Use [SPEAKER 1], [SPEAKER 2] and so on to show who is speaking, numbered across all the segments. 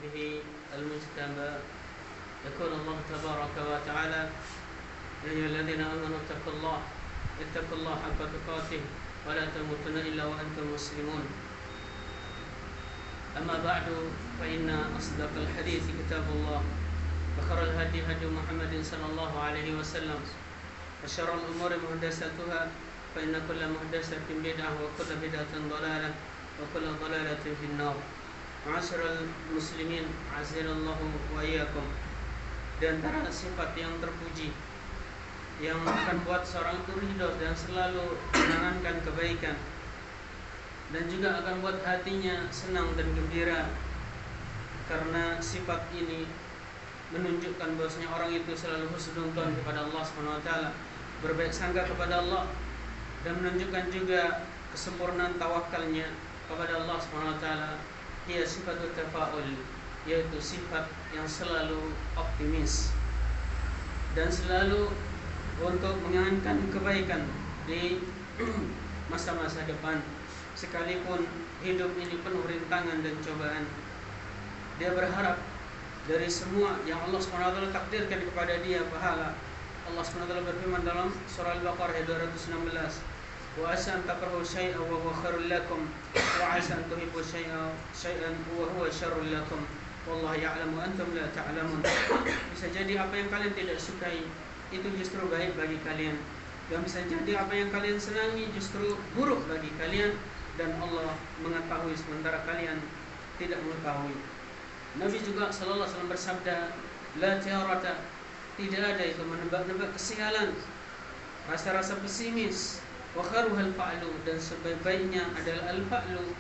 [SPEAKER 1] وصحبه المجتبى. يقول الله تبارك وتعالى: يا أيها الذين آمنوا اتقوا الله حق تقاته ولا تموتن إلا وأنتم مسلمون. أما بعد فإن أصدق الحديث كتاب الله وخير الهدي هدي محمد صلى الله عليه وسلم وشر الأمور محدثاتها فإن كل محدثة بدعة وكل بدعة ضلالة وكل ضلالة في النار. Ma'asyiral muslimin, azanallahu wa iyyakum. Di antara sifat yang terpuji yang akan buat seorang itu ridho dan selalu menanamkan kebaikan, dan juga akan buat hatinya senang dan gembira, karena sifat ini menunjukkan bahwasanya orang itu selalu husnudzon kepada Allah Subhanahu wa taala, berbaik sangka kepada Allah, dan menunjukkan juga kesempurnaan tawakalnya kepada Allah Subhanahu wa taala. Ia sifatul tafaul, yaitu sifat yang selalu optimis dan selalu untuk menginginkan kebaikan di masa-masa depan, sekalipun hidup ini penuh rintangan dan cobaan. Dia berharap dari semua yang Allah SWT takdirkan kepada dia pahala. Allah SWT berfirman dalam surah Al-Baqarah 216, wa asa an takrahu syai'an wa huwa khairul lakum wa asa an tuhibbu syai'an wa huwa syarrul lakum wallahu ya'lamu wa antum la ta'lamun. Bisa jadi apa yang kalian tidak sukai itu justru baik bagi kalian, dan bisa jadi apa yang kalian senangi justru buruk bagi kalian, dan Allah mengetahui sementara kalian tidak mengetahui. Nabi juga sallallahu alaihi wasallam bersabda, la tiarata, tidak ada itu menebak-nebak kesialan, rasa-rasa pesimis. Wa kharuhal fa'lu, dan sebaik-baiknya adalah al-fa'lu.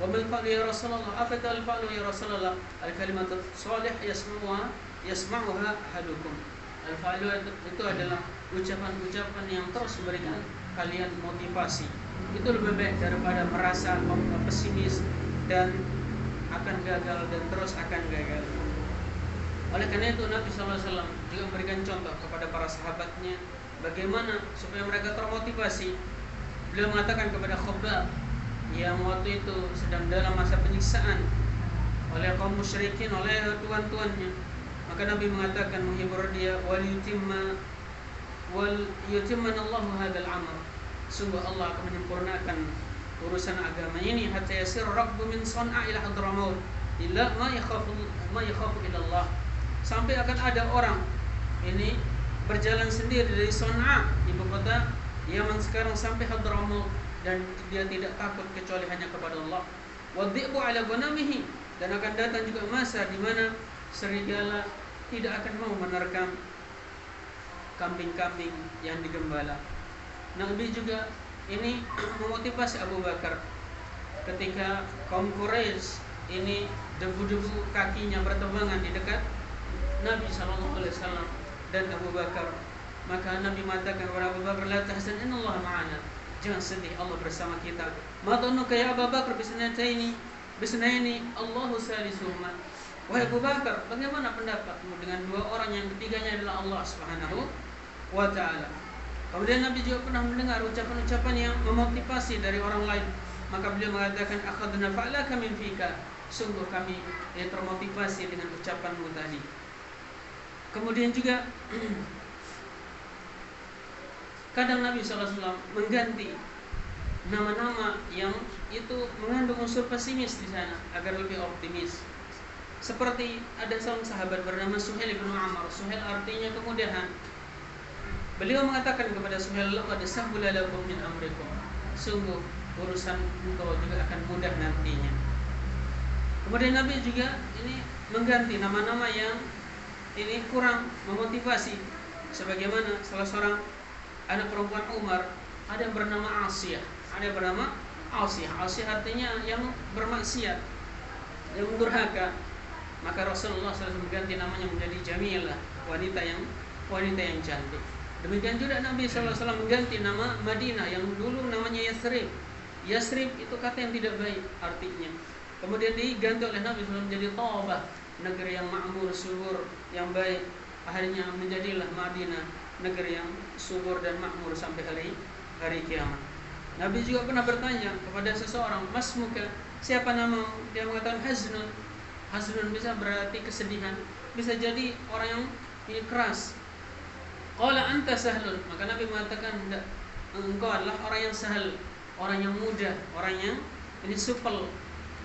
[SPEAKER 1] Wa mal fa'lu ya Rasulullah? Apa itu al-fa'lu ya Rasulullah? Al-kalimatut shalih yasma'uha ahadukum. Al-fa'lu itu adalah ucapan-ucapan yang terus memberikan kalian motivasi. Itu lebih baik daripada merasa pesimis dan akan gagal dan terus akan gagal. Oleh karena itu Nabi SAW juga memberikan contoh kepada para sahabatnya bagaimana supaya mereka termotivasi. Beliau mengatakan kepada Khabbab yang waktu itu sedang dalam masa penyiksaan oleh kaum musyrikin, oleh tuan-tuannya, maka Nabi mengatakan menghibur dia, wal yutimman Allahu hadzal amal, sungguh Allah akan menyempurnakan urusan agama ini, hatta yasir rabbu min San'a ila Hadramaut illa ma yakhafu ila Allah, sampai akan ada orang ini berjalan sendiri dari San'a, ibu kota Yaman sekarang, sampai Hadramaut, dan dia tidak takut kecuali hanya kepada Allah. Wadhi'bu ala ghanamihi, dan akan datang juga masa di mana serigala tidak akan mau menerkam kambing-kambing yang digembala. Nabi juga ini memotivasi Abu Bakar ketika kaum Quraisy ini debu-debu kakinya berterbangan di dekat Nabi SAW dan Abu Bakar. Maka Nabi mengatakan kepada Abu Bakar, la tahzan, innallaha ma'ana, jangan sedih, Allah bersama kita. Ma dhannuka ya Abu Bakar bisnataini Allahu salisuhuma. Wahai Abu Bakar, bagaimana pendapatmu dengan dua orang yang ketiganya adalah Allah Subhanahu wa taala? Kemudian Nabi juga pernah mendengar ucapan-ucapan yang memotivasi dari orang lain. Maka beliau mengatakan, akhadna fa'laka min fika, sungguh kami termotivasi dengan ucapanmu tadi. Kemudian juga kadang Nabi SAW mengganti nama-nama yang itu mengandung unsur pesimis di sana agar lebih optimis. Seperti ada seorang sahabat bernama Suhail bin Amr. Suhail artinya kemudahan. Beliau mengatakan kepada Suhail, laqad sahula lakum min amrikum, sungguh urusan engkau juga akan mudah nantinya. Kemudian Nabi juga ini mengganti nama-nama yang ini kurang memotivasi, sebagaimana salah seorang anak perempuan Umar, ada yang bernama Asiyah, ada yang bernama Asiyah. Asiyah artinya yang bermaksiat, yang durhaka. Maka Rasulullah SAW mengganti namanya menjadi Jamilah, wanita yang cantik. Demikian juga Nabi SAW mengganti nama Madinah yang dulu namanya Yathrib. Yathrib itu kata yang tidak baik artinya. Kemudian diganti oleh Nabi SAW menjadi Thabah, negeri yang makmur, subur, yang baik. Akhirnya menjadilah Madinah, negeri yang subur dan makmur sampai hari kiamat. Nabi juga pernah bertanya kepada seseorang, masmuka, siapa namamu? Dia mengatakan Haznun. Hazlun bisa berarti kesedihan, bisa jadi orang yang ini keras. Qala anta sahlun, maka Nabi mengatakan engkau adalah orang yang sahal, orang yang mudah, orang yang ini supel.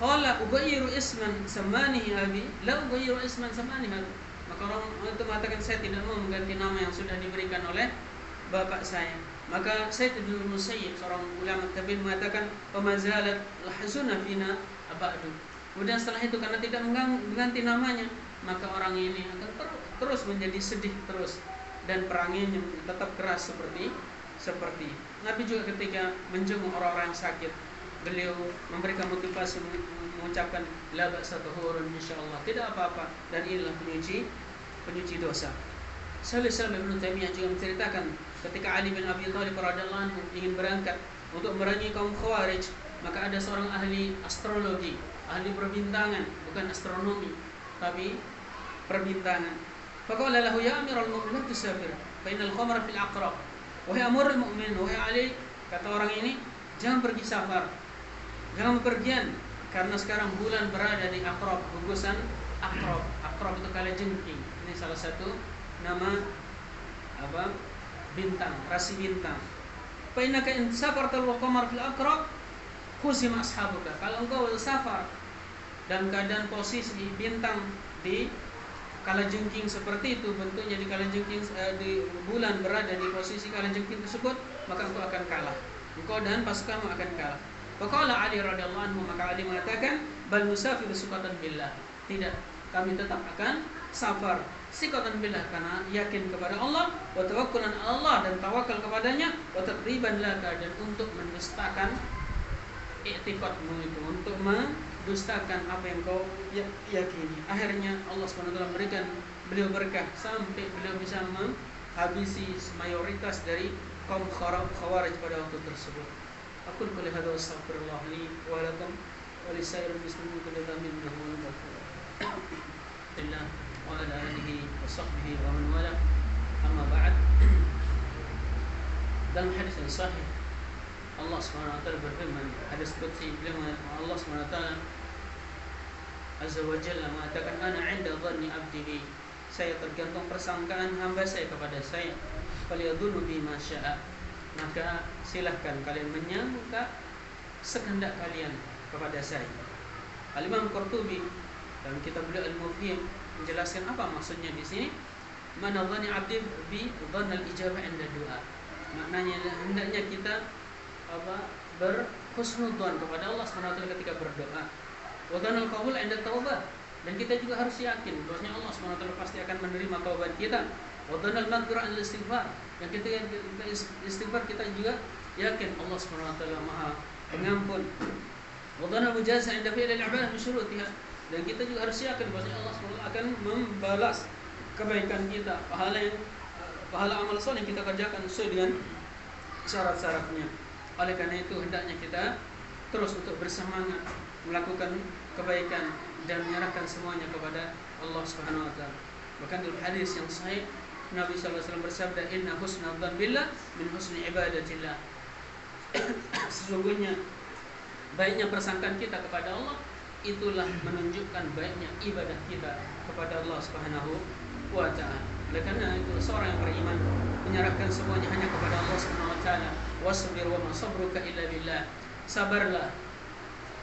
[SPEAKER 1] Qala ughayyiru isman samanihi abi, la ughayyiru isman samanihi abi. Maka orang itu mengatakan saya tidak mau mengganti nama yang sudah diberikan oleh bapak saya. Maka Said bin Musayyib, seorang ulama tabi'in, mengatakan pemazalat lahzuna fina abadu. Kemudian setelah itu karena tidak mengganti namanya, maka orang ini akan terus menjadi sedih terus, dan peranginya tetap keras seperti Nabi juga ketika menjenguk orang-orang yang sakit, beliau memberikan motivasi mengucapkan la ba'sa tahurun insyaallah, tidak apa-apa, dan inilah penyuci dosa. Syaikhul Islam Ibnu Taimiyah juga menceritakan ketika Ali bin Abi Thalib radhiyallahu anhu ingin berangkat untuk merangi kaum Khawarij, maka ada seorang ahli astrologi, ahli perbintangan, bukan astronomi tapi perbintangan. Faqala lahu ya amiral mu'minin la tusafir fa innal qamara fil aqrab. Wahai amirul mu'minin, wahai Ali, kata orang ini, jangan pergi safar, jangan bepergian, karena sekarang bulan berada di Aqrab, gugusan Aqrab. Aqrab itu kalajengking. Ini salah satu nama bintang, rasi bintang. Fa innaka in safarta wal qamar fil aqrab khuzima ashabuka. Kalau engkau safar dan keadaan posisi bintang di kalajengking seperti itu, bentuknya di kalajengking, di bulan berada di posisi kalajengking tersebut, maka engkau akan kalah. Engkau dan pasukanmu akan kalah. Faqala Ali radhiyallahu anhu, maka Ali mengatakan bal musafir suqatan billah. Tidak, kami tetap akan safar siqatan billah, karena yakin kepada Allah, wa tawakkulan Allah, dan tawakal kepadanya, wa taqriban laka, dan untuk mendustakan i'tiqadmu itu, untuk mendustakan apa yang kau yakini. Akhirnya Allah SWT memberikan beliau berkah sampai beliau bisa menghabisi mayoritas dari kaum Khawarij pada waktu tersebut. Aku qul hadza wa astaghfirullah li wa lakum wa li sairil muslimin kulli dhanbin innahu ghafur. Billah wa ala alihi wa sahbihi wa man wala. Amma ba'd. Dalam hadis yang sahih Allah SWT berfirman, hadis qudsi, Allah SWT Azza wa Jalla mengatakan, ana 'inda dhanni 'abdi bi, saya tergantung persangkaan hamba saya kepada saya. Falyadhunnu bi ma syaa, maka silahkan kalian menyangka sekehendak kalian kepada saya. Al-Imam Qurtubi dalam kitab beliau Al-Mufhim menjelaskan apa maksudnya di sini. Mana dhanni 'abdi bi dhanna al-ijabah 'inda du'a. Maknanya hendaknya kita berhusnudzon kepada Allah SWT ketika berdoa. Wa dhanal qabul 'inda taubah, dan kita juga harus yakin bahwasanya Allah SWT pasti akan menerima taubat kita. Wa dhanal maghfirah 'inda istighfar, dan ketika kita istighfar kita juga yakin Allah SWT Maha Pengampun. Wa dhanal mujazah 'inda fi'lil ibadah bi syurutiha, dan kita juga harus yakin bahwasanya Allah SWT akan membalas kebaikan kita, pahala amal saleh yang kita kerjakan sesuai dengan syarat-syaratnya. Oleh karena itu hendaknya kita terus untuk bersemangat melakukan kebaikan dan menyerahkan semuanya kepada Allah Subhanahu wa taala. Bahkan dalam hadis yang sahih Nabi sallallahu alaihi wasallam bersabda, inna husna dzan billah min husni ibadatillah. Sesungguhnya baiknya persangkaan kita kepada Allah itulah menunjukkan baiknya ibadah kita kepada Allah Subhanahu wa taala. Oleh karena itu seorang yang beriman menyerahkan semuanya hanya kepada Allah Subhanahu wa taala. Wasbir wa ma sabruka illa billah. Sabarlah.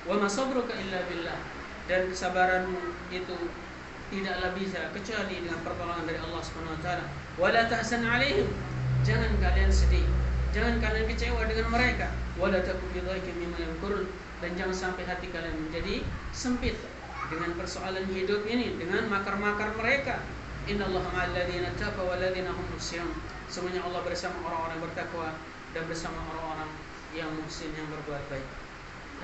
[SPEAKER 1] Wa ma sabruka illa billah. Dan kesabaranmu itu tidaklah bisa kecuali dengan pertolongan dari Allah Subhanahu wa taala. Wala tahzan alaihim. Jangan kalian sedih, jangan kalian kecewa dengan mereka. Wala taku fi dhaikin mimma yamkurun, dan jangan sampai hati kalian menjadi sempit dengan persoalan hidup ini, dengan makar-makar mereka. Innallaha ma'al ladzina taqaw wal ladzina hum muhsinun. Semuanya Allah bersama orang-orang yang bertakwa dan bersama orang-orang yang muhsin, yang berbuat baik.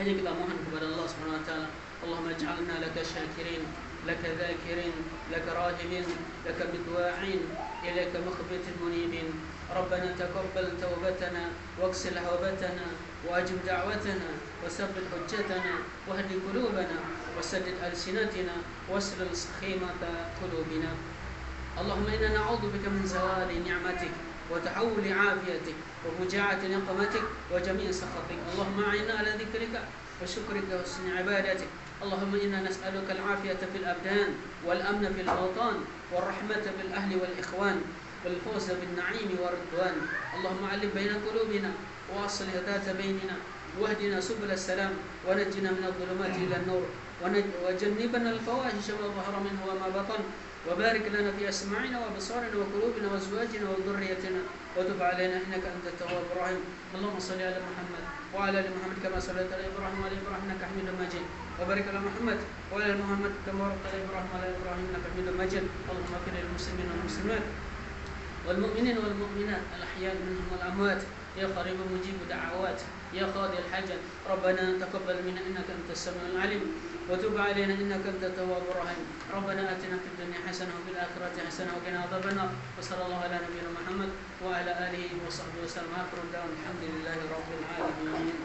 [SPEAKER 1] Hanya kita mohon kepada Allah Subhanahu wa taala, Allahumma ij'alna laka syakirin, laka dzakirin, laka rahibin, laka midwa'in, ilaika mukhbitin munibin. Rabbana taqabbal tawbatana waghsil hawbatana wajib da'watana wasabbit hujjatana wahdi qulubana wasaddid alsinatina waslul sakhimata qulubina. Allahumma inna na'udzu bika min zawali ni'matik وتحول عافيتك وفجاعة نقمتك وجميع سخطك. اللهم أعنا على ذكرك وشكرك وحسن عبادتك اللهم إنا نسألك العافية في الأبدان والأمن في الأوطان والرحمة بالأهل والإخوان والفوز بالنعيم والرضوان. اللهم علم بين قلوبنا وأصلح ذات بيننا واهدنا سبل السلام ونجنا من الظلمات إلى النور وجنبنا الفواحش ما ظهر منه وما بطن وبارك لنا في أسماعنا وأبصارنا وقلوبنا وأزواجنا وذريتنا وتب علينا إنك أنت التواب الرحيم. اللهم صل على محمد وعلى آل محمد كما صليت على إبراهيم وعلى إبراهيم إنك حميد مجيد وبارك على محمد وعلى آل محمد كما باركت على إبراهيم وعلى إبراهيم إنك حميد مجيد. اللهم اغفر للمسلمين والمسلمات والمؤمنين والمؤمنات الأحياء منهم والأموات يا قريب مجيب دعوات يا قاضي الحاجة. ربنا تقبل منا إنك أنت السميع العليم وتب علينا إنك أنت التواب الرحيم. ربنا آتنا في الدنيا حسنة وفي الآخرة حسنة وقنا عذاب النار. وصلى الله على نبينا محمد وعلى آله وصحبه وسلم. آخر الدعوة الحمد لله رب العالمين.